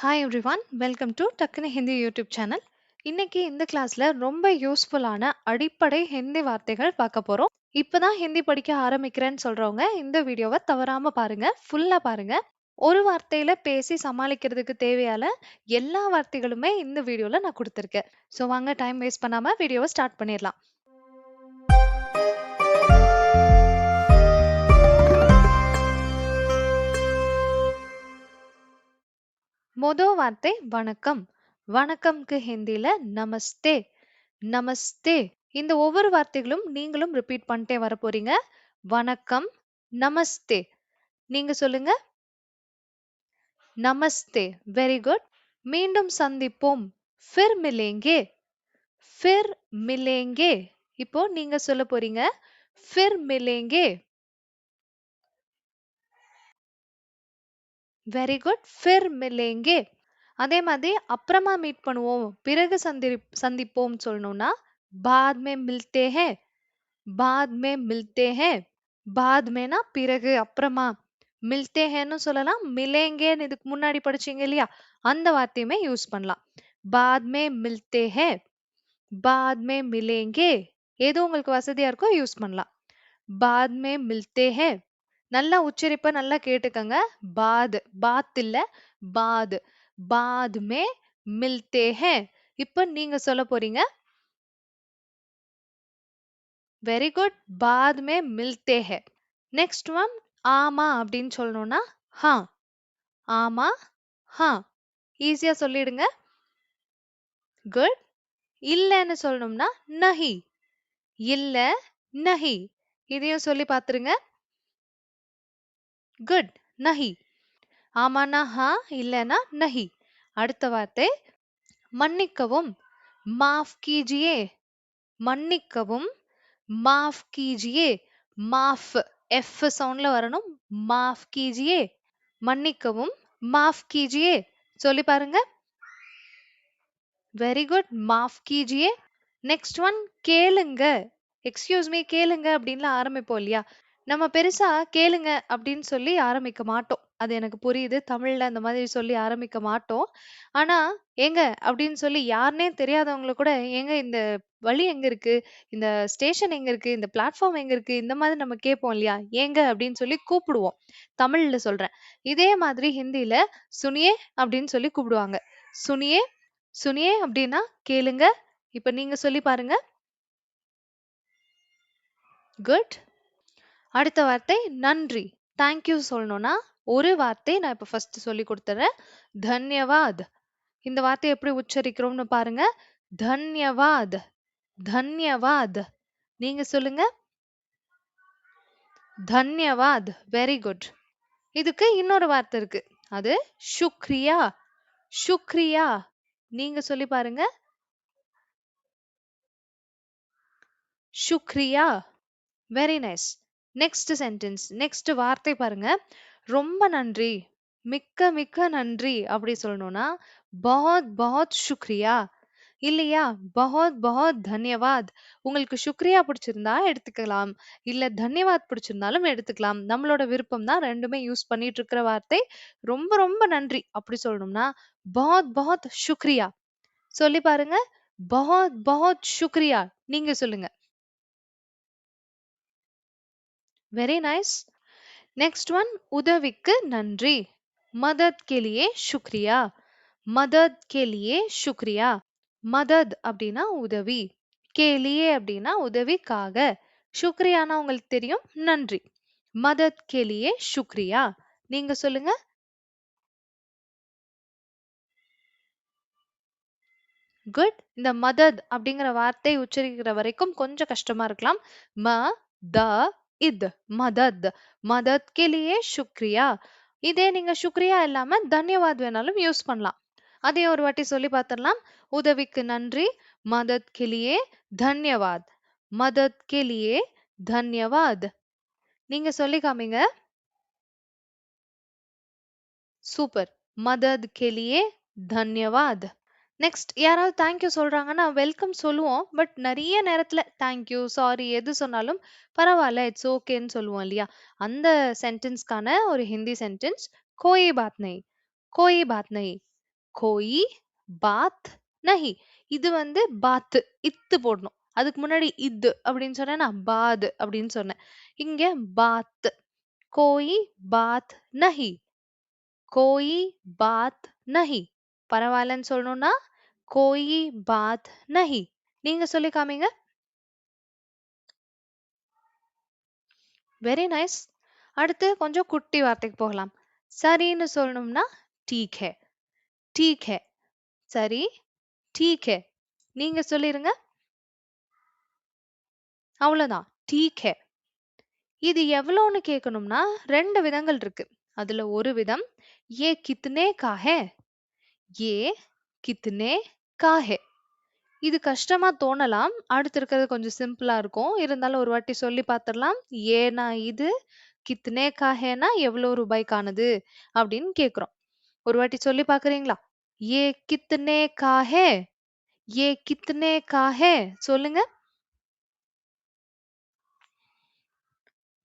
Hi everyone, welcome to டக்குனு Hindi YouTube channel. இன்னைக்கு இந்த கிளாஸ்ல ரொம்ப யூஸ்ஃபுல்லான அடிப்படை ஹிந்தி வார்த்தைகள் பார்க்க போறோம். இப்பதான் ஹிந்தி படிக்க ஆரம்பிக்கிறேன்னு சொல்றவங்க இந்த வீடியோவை தவறாம பாருங்க, ஃபுல்லா பாருங்க. ஒரு வார்த்தையில பேசி சமாளிக்கிறதுக்கு தேவையான எல்லா வார்த்தைகளுமே இந்த வீடியோல நான் கொடுத்துருக்கேன். ஸோ வாங்க டைம் வேஸ்ட் பண்ணாம வீடியோவை ஸ்டார்ட் பண்ணிடலாம். மொத வார்த்தை வணக்கம். வணக்கம்க்கு ஹிந்தில நமஸ்தே. நமஸ்தே. இந்த ஒவ்வொரு வார்த்தைகளும் நீங்களும் ரிப்பீட் பண்ணிட்டே வர போறீங்க. வணக்கம், நமஸ்தே. நீங்க சொல்லுங்க. நமஸ்தே. Very good. மீண்டும் சந்திப்போம். ஃபிர் மிலேங்கே. ஃபிர் மிலேங்கே. இப்போ நீங்க சொல்ல போறீங்க. ஃபிர் மிலேங்கே. Very good. ஃபிர் மிலேங்கே. அதே மாதிரி அப்புறமா மீட் பண்ணுவோம், பிறகு சந்திப்போம் சொல்லணும்னா பாத் மே மில்தே ஹே. பாத் மே மில்தே ஹே. பாத் மேனா பிறகு, அப்புறமா. மில்தே ஹேன்னு சொல்லலாம், மிலேங்கேன்னு இதுக்கு முன்னாடி படிச்சீங்க இல்லையா, அந்த வார்த்தையுமே யூஸ் பண்ணலாம். பாத் மே மில்தே ஹே, பாத் மே மிலேங்கே. ஏதோ உங்களுக்கு வசதியா இருக்கோ யூஸ் பண்ணலாம். பாத் மே மில்தே ஹே. நல்லா உச்சரிப்பை நல்லா கேட்டுக்கங்க. பாத், பாத் இல்ல, பாத். பாத் மே மில்தே ஹே. இப்ப நீங்க சொல்ல போறீங்க. Very good. பாத் மே மில்தே ஹே. நெக்ஸ்ட் ஒன் ஆமா அப்படின்னு சொல்லணும்னா ஹா. ஆமா, ஹா. ஈஸியா சொல்லிடுங்க. குட். இல்லன்னு சொல்லணும்னா நஹி. இல்ல, நஹி. இதையும் சொல்லி பாத்துருங்க. குட். நஹி. ஆமானா ஹா, இல்லனா நஹி. அடுத்த வார்த்தை மன்னிக்கவும். மாஃப் கீஜியே. மன்னிக்கவும். மாஃப் கீஜியே. மாஃப், எஃப் சவுண்ட்ல வரணும். மாஃப் கீஜியே. மன்னிக்கவும், மாஃப் கீஜியே. சொல்லி பாருங்க. Very good. மாஃப் கீஜியே. நெக்ஸ்ட் ஒன் கேளுங்க. எக்ஸ்கியூஸ் மீ, கேளுங்க அப்படின்லாம் ஆரம்பிப்போம் இல்லையா, நம்ம பெருசா கேளுங்க அப்படின்னு சொல்லி ஆரம்பிக்க மாட்டோம். அது எனக்கு புரியுது, தமிழ்ல அந்த மாதிரி சொல்லி ஆரம்பிக்க மாட்டோம். ஆனா ஏங்க அப்படின்னு சொல்லி யாருனே தெரியாதவங்கள கூட, ஏங்க இந்த வழி எங்க இருக்கு, இந்த ஸ்டேஷன் எங்க இருக்கு, இந்த பிளாட்ஃபார்ம் எங்க இருக்கு, இந்த மாதிரி நம்ம கேட்போம் இல்லையா, ஏங்க அப்படின்னு சொல்லி கூப்பிடுவோம். தமிழ்ல சொல்றேன். இதே மாதிரி ஹிந்தில சுனியே அப்படின்னு சொல்லி கூப்பிடுவாங்க. சுனியே. சுனியே அப்படின்னா கேளுங்க. இப்ப நீங்க சொல்லி பாருங்க. குட். அடுத்த வார்த்தை நன்றி. தேங்க்யூ சொல்லணும்னா ஒரு வார்த்தை நான் இப்ப ஃபர்ஸ்ட் சொல்லி கொடுத்துறேன். தன்யவாத். இந்த வார்த்தையை எப்படி உச்சரிக்கிறோம்னு பாருங்க. தன்யவாத். தன்யவாத். நீங்க சொல்லுங்க. தன்யவாத். Very good. இதுக்கு இன்னொரு வார்த்தை இருக்கு. அது சுக்ரியா. சுக்ரியா. நீங்க சொல்லி பாருங்க. சுக்ரியா. Very nice. Next sentence, next வார்த்தை பாருங்க. ரொம்ப நன்றி. மிக்க மிக்க நன்றி அப்படி சொல்லணும்னா பஹத் பஹத் சுக்ரியா. இல்லையா, பஹத் பஹத் தன்யவாத். உங்களுக்கு சுக்ரியா பிடிச்சிருந்தா எடுத்துக்கலாம், இல்ல தன்யவாத் பிடிச்சிருந்தாலும் எடுத்துக்கலாம். நம்மளோட விருப்பம் தான். ரெண்டுமே யூஸ் பண்ணிட்டு இருக்கிற வார்த்தை. ரொம்ப ரொம்ப நன்றி அப்படி சொல்லணும்னா பஹத் பஹத் சுக்ரியா. சொல்லி பாருங்க. பஹத் பஹத் சுக்ரியா. நீங்க சொல்லுங்க. Very nice. नेक्स्ट वन உதவிக்கு நன்றி. मदद के लिए शुक्रिया. मदद के लिए शुक्रिया. மதத் அப்படின்னா உதவி, கேலியே அப்படின்னா உதவிக்காக, சுக்ரியானா உங்களுக்கு தெரியும், நன்றி. மதத் கேலியே சுக்ரியா. நீங்க சொல்லுங்க. குட். இந்த மதத் அப்படிங்கிற வார்த்தை உச்சரிக்கிற வரைக்கும் கொஞ்சம் கஷ்டமா இருக்கலாம். ம த இத். மதத். மதத் கேலியே சுக்ரியா. இதே நீங்க சுக்ரியா இல்லாம தன்யவாத் வேணாலும் யூஸ் பண்ணலாம். அதே ஒரு வாட்டி சொல்லி பார்த்துடலாம். உதவிக்கு நன்றி. மதத் கேலியே தன்யவாத். மதத் கேலியே தன்யவாத். நீங்க சொல்லி காமிங்க. சூப்பர். மதத் கேலியே தன்யவாத். நெக்ஸ்ட் யாராவது தேங்க்யூ சொல்றாங்கன்னா வெல்கம் சொல்லுவோம். பட் நிறைய நேரத்துல தேங்க்யூ, சாரி எது சொன்னாலும் பரவாயில்ல, இட்ஸ் ஓகேன்னு சொல்லுவோம் இல்லையா. அந்த சென்டென்ஸ்க்கான ஒரு ஹிந்தி சென்டென்ஸ் கோயி பாத் நஹி. கோயி பாத் நஹி. கோயி பாத் நஹி. இது வந்து பாத்து இத்து போடணும். அதுக்கு முன்னாடி இது அப்படின்னு சொன்னா நான் பாது அப்படின்னு சொன்னேன். இங்க பாத். கோயி பாத் நஹி. கோயி பாத் நஹி. பரவாயில்லன்னு சொல்லணும்னா கோயி பாத் நஹி. நீங்க சொல்லி காமிங்க. Very nice. அடுத்து கொஞ்சம் குட்டி வார்த்தைக்கு போகலாம். சரின்னு சொல்லணும்னா டீக் ஹே. டீக் ஹே. சரி, டீக் ஹே. நீங்க சொல்லிருங்க. அவ்வளவுதான். டீக் ஹே. இது எவ்வளோன்னு கேட்கணும்னா 2 விதங்கள் இருக்கு. அதுல ஒரு விதம் ये कितने का है? ये कितने का है? இது கஷ்டமா தோணலாம். அடுத்து இருக்கிறது கொஞ்சம் சிம்பிளா இருக்கும். இருந்தாலும் ஒரு வாட்டி சொல்லி பார்த்துடலாம். ஏனா இது, கித்னே கா ஹேனா எவ்வளோ ரூபாய்க்கானது அப்படின்னு கேக்குறோம். ஒரு வாட்டி சொல்லி பார்க்கறீங்களா? ये कितने का है? ये कितने का है? சொல்லுங்க.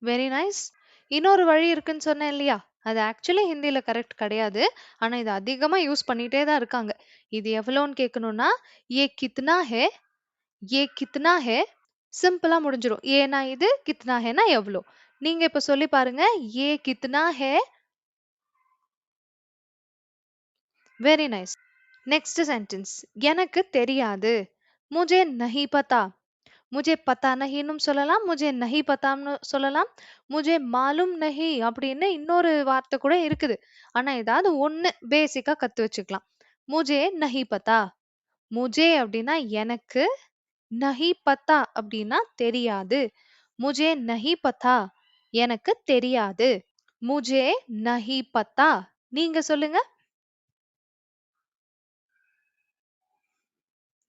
Very nice. இன்னொரு வழி இருக்குன்னு சொன்னேன் இல்லையா? அது ஆக்சுவலி ஹிந்தில கரெக்ட் கிடையாது. ஆனா இது அதிகமா யூஸ் பண்ணிட்டே தான் இருக்காங்க. இது எவ்வளோன்னு கேட்கணும்னா, ये कितना है? ये कितना है? சிம்பிளா முடிஞ்சிரும். ஏன்னா இது, கித்னா ஹேனா எவ்வளோ. நீங்க இப்ப சொல்லி பாருங்க. ये कितना है? Very nice. Next sentence. எனக்கு தெரியாது. मुझे नहीं पता. मुझे पता नहींனும் சொல்லலாம். मुझे नहीं पताன்னு சொல்லலாம். मुझे मालूम नहीं அப்படின்னு இன்னொரு வார்த்தை கூட இருக்குது. ஆனா ஏதாவது ஒண்ணு பேசிக்கா கத்து வச்சுக்கலாம். मुझे नहीं पता. मुझे அப்படின்னா எனக்கு, नहीं पता அப்படின்னா தெரியாது. मुझे नहीं पता. எனக்கு தெரியாது. मुझे नहीं पता. நீங்க சொல்லுங்க.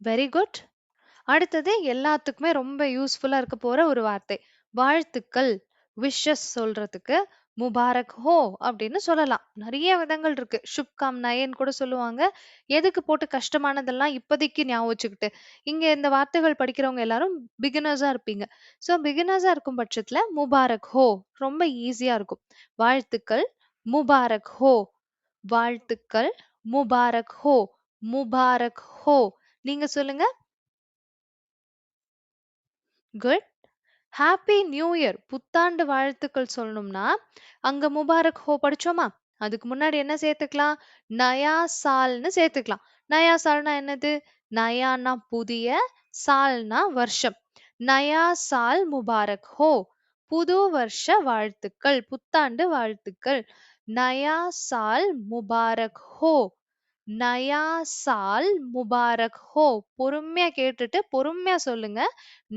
Very good. அடுத்தது எல்லாத்துக்குமே ரொம்ப யூஸ்ஃபுல்லா இருக்க போற ஒரு வார்த்தை. வாழ்த்துக்கள். விஷஸ் சொல்றதுக்கு முபாரக் ஹோ அப்படின்னு சொல்லலாம். நிறைய விதங்கள் இருக்கு. சுப்காம்னாயேன்னு கூட சொல்லுவாங்க. எதுக்கு போட்டு கஷ்டமானதெல்லாம் இப்போதைக்கு ஞாபகம் வச்சுக்கிட்டு. இங்க இந்த வார்த்தைகள் படிக்கிறவங்க எல்லாரும் பிகினர்ஸா இருப்பீங்க. ஸோ பிகினர்ஸா இருக்கும் பட்சத்துல முபாரக் ஹோ ரொம்ப ஈஸியா இருக்கும். வாழ்த்துக்கள் முபாரக் ஹோ. வாழ்த்துக்கள் முபாரக் ஹோ. முபாரக் ஹோ. நீங்க சொல்லுங்க. குட். ஹாப்பி நியூ இயர் புத்தாண்டு வாழ்த்துக்கள் சொல்லணும்னா அங்க முபாரக் ஹோ படிச்சோமா? அதுக்கு முன்னாடி என்ன சேர்த்துக்கலாம்? நயா சால்னு சேர்த்துக்கலாம். நயா சால்னா என்னது? நயானா புதிய, சால்னா வருஷம். நயா சால் முபாரக் ஹோ. புது வருஷ வாழ்த்துக்கள், புத்தாண்டு வாழ்த்துக்கள். நயா சால் முபாரக் ஹோ. நயா சால் முபாரக் ஹோ. பொறுமையா கேட்டுட்டு பொறுமையா சொல்லுங்க.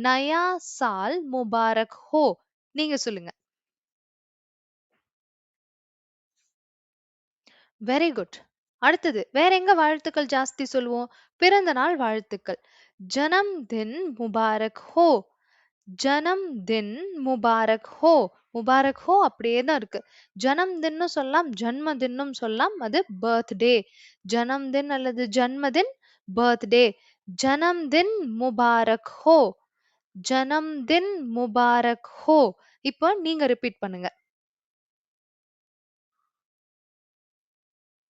நயா சால் முபாரக் ஹோ. நீங்க சொல்லுங்க. Very good. அடுத்தது வேற எங்க வாழ்த்துக்கள் ஜாஸ்தி சொல்லுவோம்? பிறந்த நாள் வாழ்த்துக்கள். ஜனம் தின் முபாரக் ஹோ. ஜனம் தின் முபாரக் ஹோ. முபாரக் ஹோ அப்படியே தான் இருக்கு. ஜனம் தின்னு சொல்லலாம், ஜன்ம தின்னும் சொல்லலாம். அது பர்த்டே. ஜனம் தின் அல்லது ஜன்மதின், பர்த்டே. ஜனம் தின் முபாரக் ஹோ. ஜனம் தின் முபாரக் ஹோ. இப்போ நீங்க ரிப்பீட் பண்ணுங்க.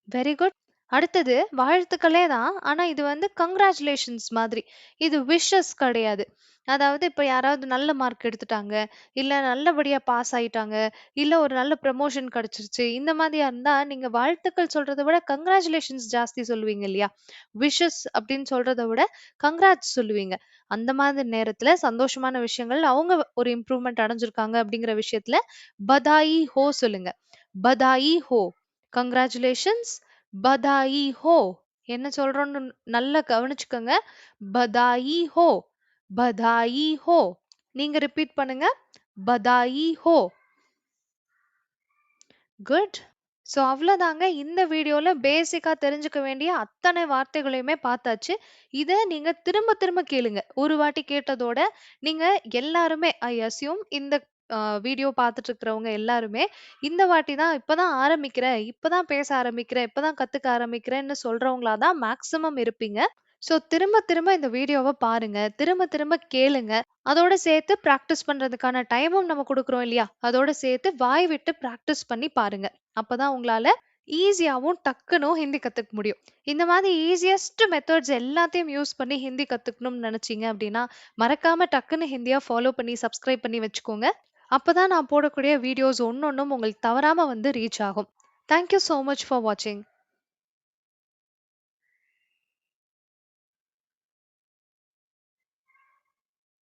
Very good. அடுத்தது வாழ்த்துக்களே தான். ஆனா இது வந்து கங்ராச்சுலேஷன்ஸ் மாதிரி. இது விஷஸ் கிடையாது. அதாவது இப்ப யாராவது நல்ல மார்க் எடுத்துட்டாங்க, இல்ல நல்லபடியா பாஸ் ஆயிட்டாங்க, இல்ல ஒரு நல்ல ப்ரமோஷன் கிடைச்சிருச்சு. இந்த மாதிரியா இருந்தா நீங்க வாழ்த்துக்கள் சொல்றத விட கங்ராச்சுலேஷன்ஸ் ஜாஸ்தி சொல்லுவீங்க இல்லையா? விஷஸ் அப்படின்னு சொல்றத விட கங்ராட்ஸ் சொல்லுவீங்க. அந்த மாதிரி நேரத்துல சந்தோஷமான விஷயங்கள் அவங்க ஒரு இம்ப்ரூவ்மெண்ட் அடைஞ்சிருக்காங்க அப்படிங்கிற விஷயத்துல பதாயி ஹோ சொல்லுங்க. பதாயி ஹோ. கங்ராச்சுலேஷன்ஸ். பதாயி ஹோ. என்ன சொல்றோம்னு நல்லா கவனிச்சுக்கோங்க. பதாயி ஹோ. பதாயி ஹோ. நீங்க ரிப்பீட் பண்ணுங்க. பதாயி ஹோ. குட். ஸோ அவ்வளோதாங்க. இந்த வீடியோல பேசிக்கா தெரிஞ்சுக்க வேண்டிய அத்தனை வார்த்தைகளையுமே பார்த்தாச்சு. இத நீங்க திரும்ப திரும்ப கேளுங்க. ஒரு வாட்டி கேட்டதோட நீங்க எல்லாருமே ஐ அஸ்யூம் இந்த வீடியோ பார்த்துட்டு இருக்கிறவங்க எல்லாருமே இந்த வாட்டி தான் இப்பதான் ஆரம்பிக்கிறேன், இப்பதான் பேச ஆரம்பிக்கிறேன், இப்பதான் கத்துக்க ஆரம்பிக்கிறேன்னு சொல்றவங்களா தான் மேக்ஸிமம் இருப்பீங்க. ஸோ திரும்ப திரும்ப இந்த வீடியோவ பாருங்க. திரும்ப திரும்ப கேளுங்க. அதோட சேர்த்து பிராக்டிஸ் பண்றதுக்கான டைமும் நம்ம குடுக்குறோம் இல்லையா? அதோட சேர்த்து வாய் விட்டு பிராக்டிஸ் பண்ணி பாருங்க. அப்பதான் உங்களால ஈஸியாவும் டக்குனும் ஹிந்தி கத்துக்க முடியும். இந்த மாதிரி ஈஸியஸ்ட் மெத்தட்ஸ் எல்லாத்தையும் யூஸ் பண்ணி ஹிந்தி கத்துக்கணும்னு நினைச்சீங்க அப்படின்னா, மறக்காம டக்குன்னு ஹிந்திய ஃபாலோ பண்ணி சப்ஸ்கிரைப் பண்ணி வச்சுக்கோங்க. அப்பதான் நான் போடக்கூடிய வீடியோஸ் ஒண்ணொண்ணும் உங்களுக்கு தவறாம வந்து ரீச் ஆகும். Thank you so much for வாட்சிங்.